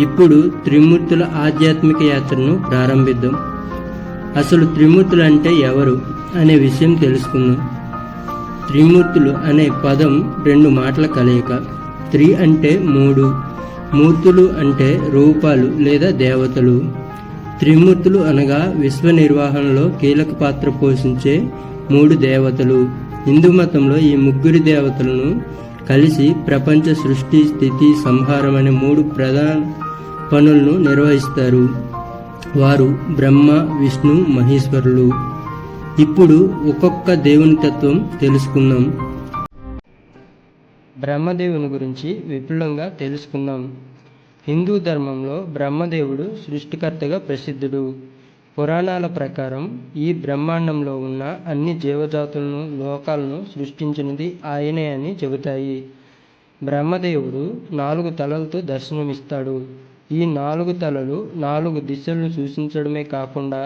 ఇప్పుడు త్రిమూర్తుల ఆధ్యాత్మిక యాత్రను ప్రారంభిద్దాం. అసలు త్రిమూర్తులు అంటే ఎవరు అనే విషయం తెలుసుకుందాం. త్రిమూర్తులు అనే పదం రెండు మాటల కలయిక. త్రి అంటే మూడు, మూర్తులు అంటే రూపాలు లేదా దేవతలు. త్రిమూర్తులు అనగా విశ్వ నిర్వహణలో కీలక పాత్ర పోషించే మూడు దేవతలు. హిందూ మతంలో ఈ ముగ్గురి దేవతలను కలిసి ప్రపంచ సృష్టి, స్థితి, సంహారం అనే మూడు ప్రధాన పనులను నిర్వహిస్తారు. వారు బ్రహ్మ, విష్ణు, మహేశ్వరులు. ఇప్పుడు ఒక్కొక్క దేవుని తత్వం తెలుసుకుందాం. బ్రహ్మదేవుని గురించి విపులంగా తెలుసుకుందాం. హిందూ ధర్మంలో బ్రహ్మదేవుడు సృష్టికర్తగా ప్రసిద్ధుడు. పురాణాల ప్రకారం ఈ బ్రహ్మాండంలో ఉన్న అన్ని జీవజాతులను, లోకాలను సృష్టించినది ఆయనే అని చెబుతాయి. బ్రహ్మదేవుడు 4 తలలతో దర్శనమిస్తాడు. ఈ 4 తలలు 4 దిశలను సూచించడమే కాకుండా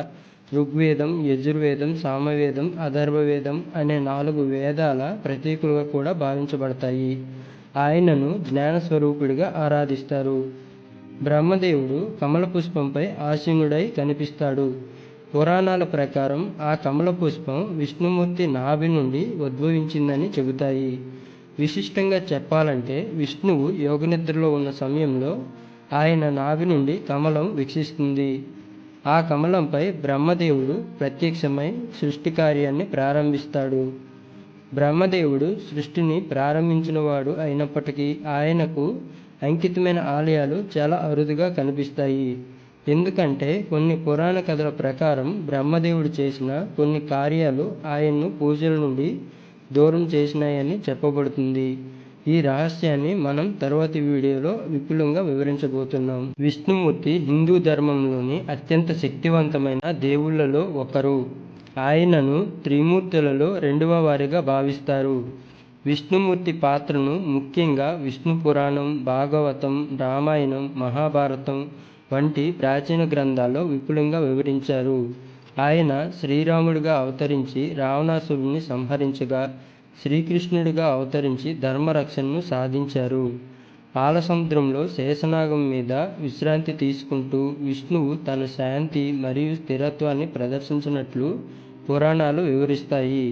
ఋగ్వేదం, యజుర్వేదం, సామవేదం, అథర్వవేదం అనే 4 వేదాల ప్రతీకులుగా కూడా భావించబడతాయి. ఆయనను జ్ఞానస్వరూపుడిగా ఆరాధిస్తారు. బ్రహ్మదేవుడు కమల పుష్పంపై ఆసీనుడై కనిపిస్తాడు. పురాణాల ప్రకారం ఆ కమల పుష్పం విష్ణుమూర్తి నాభి నుండి ఉద్భవించిందని చెబుతాయి. విశిష్టంగా చెప్పాలంటే విష్ణువు యోగనిద్రలో ఉన్న సమయంలో ఆయన నాభి నుండి కమలం వికసిస్తుంది. ఆ కమలంపై బ్రహ్మదేవుడు ప్రత్యక్షమై సృష్టి కార్యాన్ని ప్రారంభిస్తాడు. బ్రహ్మదేవుడు సృష్టిని ప్రారంభించినవాడు అయినప్పటికీ ఆయనకు అంకితమైన ఆలయాలు చాలా అరుదుగా కనిపిస్తాయి. ఎందుకంటే కొన్ని పురాణ కథల ప్రకారం బ్రహ్మదేవుడు చేసిన కొన్ని కార్యాలు ఆయన్ను పూజల నుండి దూరం చేసినాయని చెప్పబడుతుంది. ఈ రహస్యాన్ని మనం తర్వాతి వీడియోలో విపులంగా వివరించబోతున్నాం. విష్ణుమూర్తి హిందూ ధర్మంలోని అత్యంత శక్తివంతమైన దేవుళ్లలో ఒకరు. ఆయనను త్రిమూర్తులలో రెండవ వారిగా భావిస్తారు. విష్ణుమూర్తి పాత్రను ముఖ్యంగా విష్ణు పురాణం, భాగవతం, రామాయణం, మహాభారతం వంటి ప్రాచీన గ్రంథాల్లో విపులంగా వివరించారు. ఆయన శ్రీరాముడిగా అవతరించి రావణాసురుడిని సంహరించగా, శ్రీకృష్ణుడిగా అవతరించి ధర్మరక్షణను సాధించారు. పాలసముద్రంలో శేషనాగం మీద విశ్రాంతి తీసుకుంటూ విష్ణువు తన శాంతి మరియు స్థిరత్వాన్ని ప్రదర్శించినట్లు పురాణాలు వివరిస్తాయి.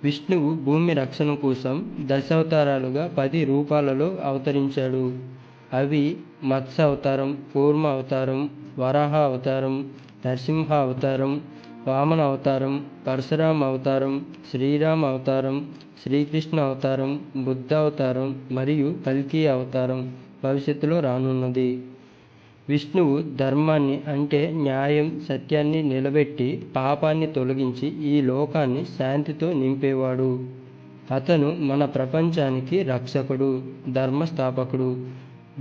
విష్ణువు భూమి రక్షణ కోసం దశావతారాలుగా 10 రూపాలలో అవతరించాడు. అవి మత్స్య అవతారం, కూర్మ అవతారం, వరాహ అవతారం, నరసింహ అవతారం, వామన అవతారం, పరశురామ అవతారం, శ్రీరామ అవతారం, శ్రీకృష్ణ అవతారం, బుద్ధ అవతారం మరియు కల్కి అవతారం భవిష్యత్తులో రానున్నది. విష్ణువు ధర్మాన్ని అంటే న్యాయం, సత్యాన్ని నిలబెట్టి పాపాన్ని తొలగించి ఈ లోకాన్ని శాంతితో నింపేవాడు. అతను మన ప్రపంచానికి రక్షకుడు, ధర్మస్థాపకుడు.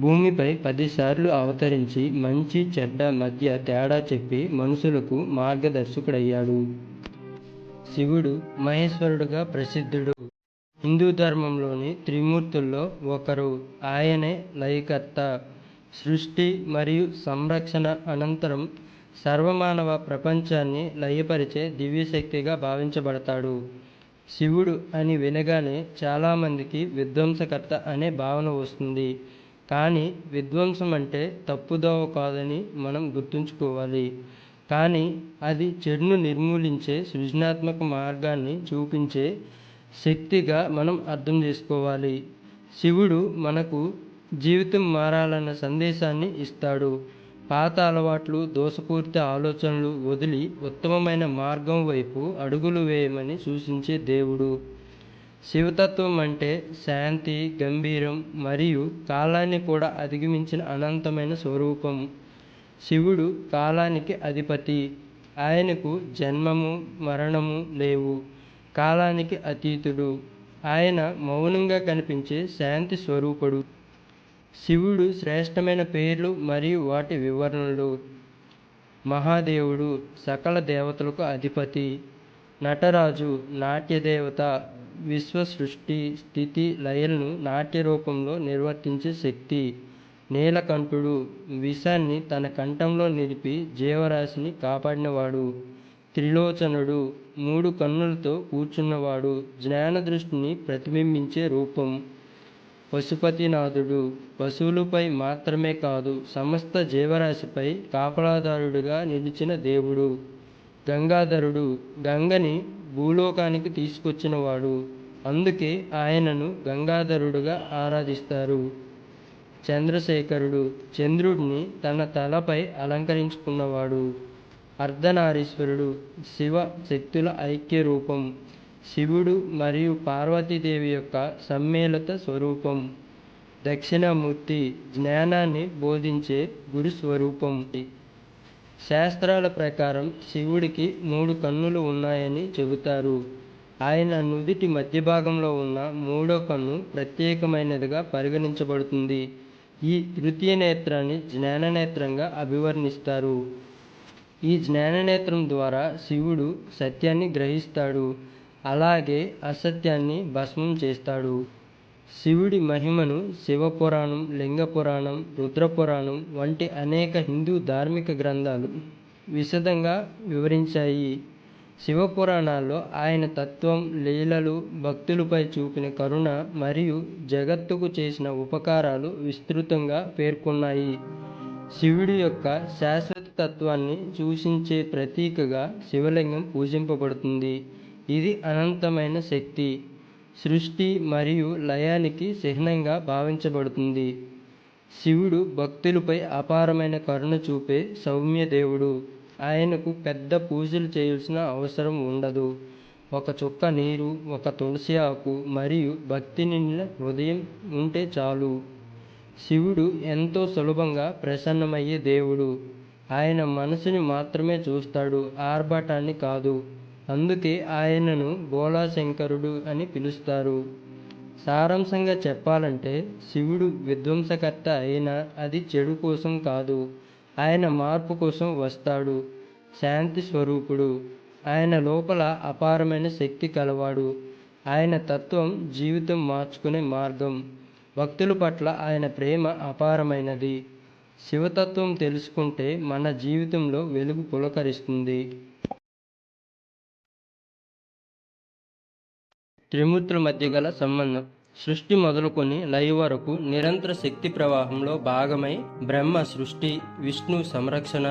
భూమిపై 10 సార్లు అవతరించి మంచి చెడ్డ మధ్య తేడా చెప్పి మనుషులకు మార్గదర్శకుడయ్యాడు. శివుడు మహేశ్వరుడుగా ప్రసిద్ధుడు. హిందూ ధర్మంలోని త్రిమూర్తుల్లో ఒకరు. ఆయనే లయకర్త. సృష్టి మరియు సంరక్షణ అనంతరం సర్వమానవ ప్రపంచాన్ని లయపరిచే దివ్యశక్తిగా భావించబడతాడు. శివుడు అని వినగానే చాలామందికి విధ్వంసకర్త అనే భావన వస్తుంది. కానీ విధ్వంసం అంటే తప్పుదోవ కాదని మనం గుర్తుంచుకోవాలి. కానీ అది చెడును నిర్మూలించే సృజనాత్మక మార్గాన్ని చూపించే శక్తిగా మనం అర్థం చేసుకోవాలి. శివుడు మనకు జీవితం మారాలన్న సందేశాన్ని ఇస్తాడు. పాత అలవాట్లు, దోషపూరిత ఆలోచనలు వదిలి ఉత్తమమైన మార్గం వైపు అడుగులు వేయమని సూచించే దేవుడు. శివతత్వం అంటే శాంతి, గంభీరం మరియు కాలాన్ని కూడా అధిగమించిన అనంతమైన స్వరూపం. శివుడు కాలానికి అధిపతి. ఆయనకు జన్మము, మరణము లేవు. కాలానికి అతీతుడు. ఆయన మౌనంగా కనిపించే శాంతి స్వరూపుడు. శివుడు శ్రేష్టమైన పేర్లు మరియు వాటి వివరణలు. మహాదేవుడు సకల దేవతలకు అధిపతి. నటరాజు నాట్యదేవత. విశ్వ సృష్టి, స్థితి, లయలను నాట్య రూపంలో నిర్వర్తించే శక్తి. నీలకంఠుడు విషాన్ని తన కంఠంలో నిలిపి జీవరాశిని కాపాడినవాడు. త్రిలోచనుడు 3 కన్నులతో కూర్చున్నవాడు. జ్ఞాన దృష్టిని ప్రతిబింబించే రూపం. పశుపతినాథుడు. పశువులపై మాత్రమే కాదు, సమస్త జీవరాశిపై కాపలాదారుడుగా నిలిచిన దేవుడు. గంగాధరుడు, గంగని భూలోకానికి తీసుకొచ్చినవాడు. అందుకే ఆయనను గంగాధరుడుగా ఆరాధిస్తారు. చంద్రశేఖరుడు, చంద్రుడిని తన తలపై అలంకరించుకున్నవాడు. అర్ధనారీశ్వరుడు, శివ శక్తుల ఐక్య రూపం. శివుడు మరియు పార్వతీదేవి యొక్క సమ్మేళిత స్వరూపం. దక్షిణామూర్తి, జ్ఞానాన్ని బోధించే గురు స్వరూపం. శాస్త్రాల ప్రకారం శివుడికి 3 కన్నులు ఉన్నాయని చెబుతారు. ఆయన నుదిటి మధ్య భాగంలో ఉన్న 3వ కన్ను ప్రత్యేకమైనదిగా పరిగణించబడుతుంది. ఈ తృతీయ నేత్రాన్ని జ్ఞాననేత్రంగా అభివర్ణిస్తారు. ఈ జ్ఞాననేత్రం ద్వారా శివుడు సత్యాన్ని గ్రహిస్తాడు, అలాగే అసత్యాన్ని భస్మం చేస్తాడు. శివుడి మహిమను శివపురాణం, లింగపురాణం, రుద్రపురాణం వంటి అనేక హిందూ ధార్మిక గ్రంథాలు విశదంగా వివరించాయి. శివపురాణాల్లో ఆయన తత్వం, లీలలు, భక్తులపై చూపిన కరుణ మరియు జగత్తుకు చేసిన ఉపకారాలు విస్తృతంగా పేర్కొన్నాయి. శివుడి యొక్క శాశ్వత తత్వాన్ని సూచించే ప్రతీకగా శివలింగం పూజింపబడుతుంది. ఇది అనంతమైన శక్తి, సృష్టి మరియు లయానికి చిహ్నంగా భావించబడుతుంది. శివుడు భక్తులపై అపారమైన కరుణ చూపే సౌమ్య దేవుడు. ఆయనకు పెద్ద పూజలు చేయాల్సిన అవసరం ఉండదు. ఒక చుక్క నీరు, ఒక తులసి ఆకు మరియు భక్తి నిండిన హృదయం ఉంటే చాలు. శివుడు ఎంతో సులభంగా ప్రసన్నమయ్యే దేవుడు. ఆయన మనసుని మాత్రమే చూస్తాడు, ఆర్భాటాన్ని కాదు. అందుకే ఆయనను భోళాశంకరుడు అని పిలుస్తారు. సారాంశంగా చెప్పాలంటే, శివుడు విధ్వంసకర్త అయినా అది చెడు కోసం కాదు. ఆయన మార్పు కోసం వస్తాడు. శాంతి స్వరూపుడు. ఆయన లోపల అపారమైన శక్తి కలవాడు. ఆయన తత్వం జీవితం మార్చుకునే మార్గం. భక్తుల పట్ల ఆయన ప్రేమ అపారమైనది. శివతత్వం తెలుసుకుంటే మన జీవితంలో వెలుగు పులకరిస్తుంది. త్రిమూర్తుల మధ్య గల సంబంధం. సృష్టి మొదలుకొని లయ వరకు నిరంతర శక్తి ప్రవాహంలో భాగమై బ్రహ్మ సృష్టి, విష్ణు సంరక్షణ,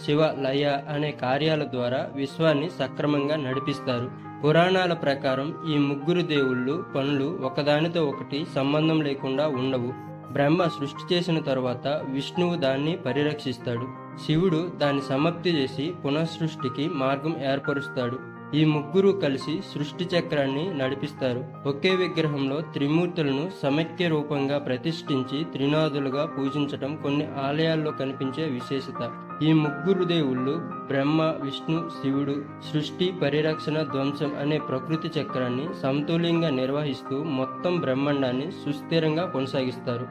శివ లయ అనే కార్యాల ద్వారా విశ్వాన్ని సక్రమంగా నడిపిస్తారు. పురాణాల ప్రకారం ఈ ముగ్గురు దేవుళ్ళు పనులు ఒకదానితో ఒకటి సంబంధం లేకుండా ఉండవు. బ్రహ్మ సృష్టి చేసిన తర్వాత విష్ణువు దాన్ని పరిరక్షిస్తాడు. శివుడు దాన్ని సమాప్తి చేసి పునఃసృష్టికి మార్గం ఏర్పరుస్తాడు. ఈ ముగ్గురు కలిసి సృష్టి చక్రాన్ని నడిపిస్తారు. ఒకే విగ్రహంలో త్రిమూర్తులను సమైక్య రూపంగా ప్రతిష్ఠించి త్రినాథులుగా పూజించటం కొన్ని ఆలయాల్లో కనిపించే విశేషత. ఈ ముగ్గురు దేవుళ్ళు బ్రహ్మ, విష్ణు, శివుడు సృష్టి, పరిరక్షణ, ధ్వంసం అనే ప్రకృతి చక్రాన్ని సమతుల్యంగా నిర్వహిస్తూ మొత్తం బ్రహ్మాండాన్ని సుస్థిరంగా కొనసాగిస్తారు.